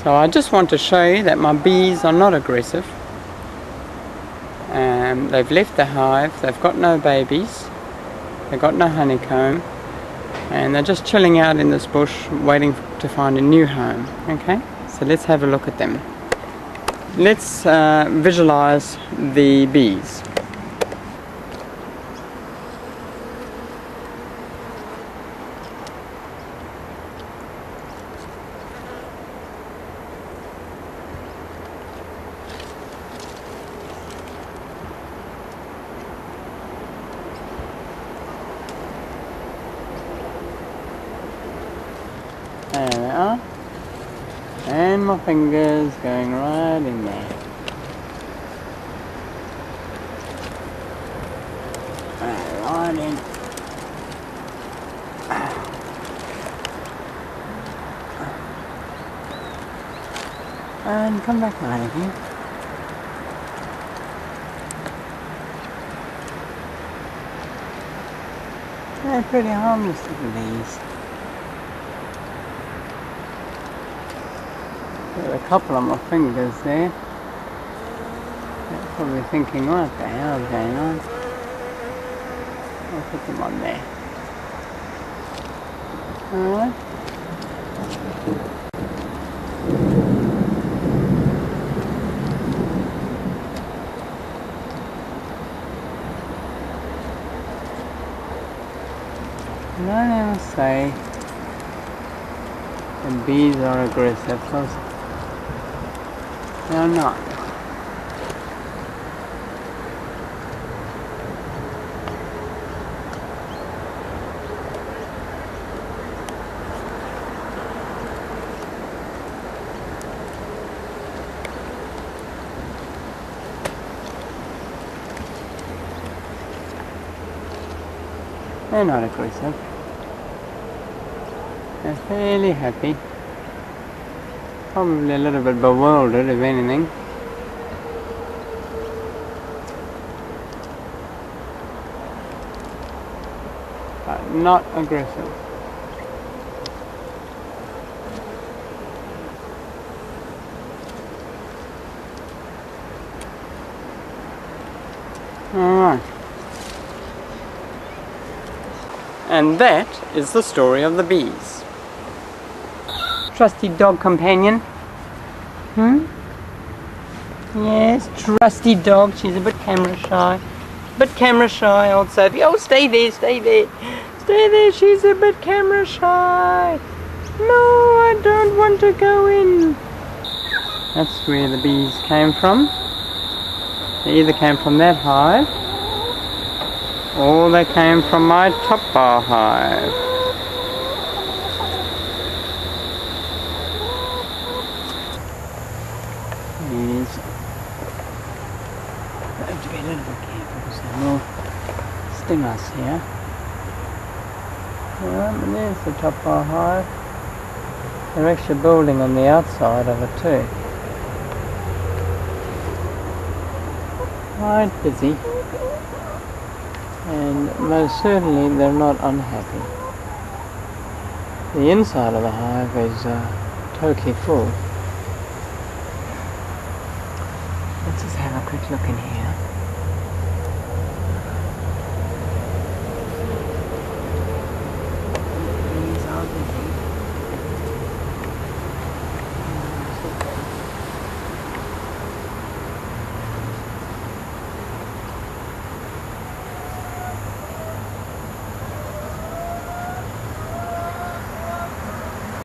So I just want to show you that my bees are not aggressive. They've left the hive, they've got no babies, they've got no honeycomb, and they're just chilling out in this bush waiting to find a new home. Okay, so let's have a look at them. Let's visualize the bees. There they are, and my fingers going right in there. Right in. And come back right again. They're pretty harmless little bees. Got a couple on my fingers there. They're probably thinking, what the hell is going on? I'll put them on there. Alright. And I never say the bees are aggressive, because they're not. They're not aggressive. They're fairly happy. Probably a little bit bewildered, if anything. But not aggressive. Alright. And that is the story of the bees. Trusty dog companion? Yes, trusty dog. She's a bit camera shy. Old Sophie. Oh, stay there, stay there. Stay there, she's a bit camera shy. No, I don't want to go in. That's where the bees came from. They either came from that hive, or they came from my top bar hive. Yes. I have to be a little bit careful because they will sting us here. Alright, but there's the top bar hive. They're actually building on the outside of it too. Quite busy. And most certainly they're not unhappy. The inside of the hive is totally full. Let's just have a quick look in here.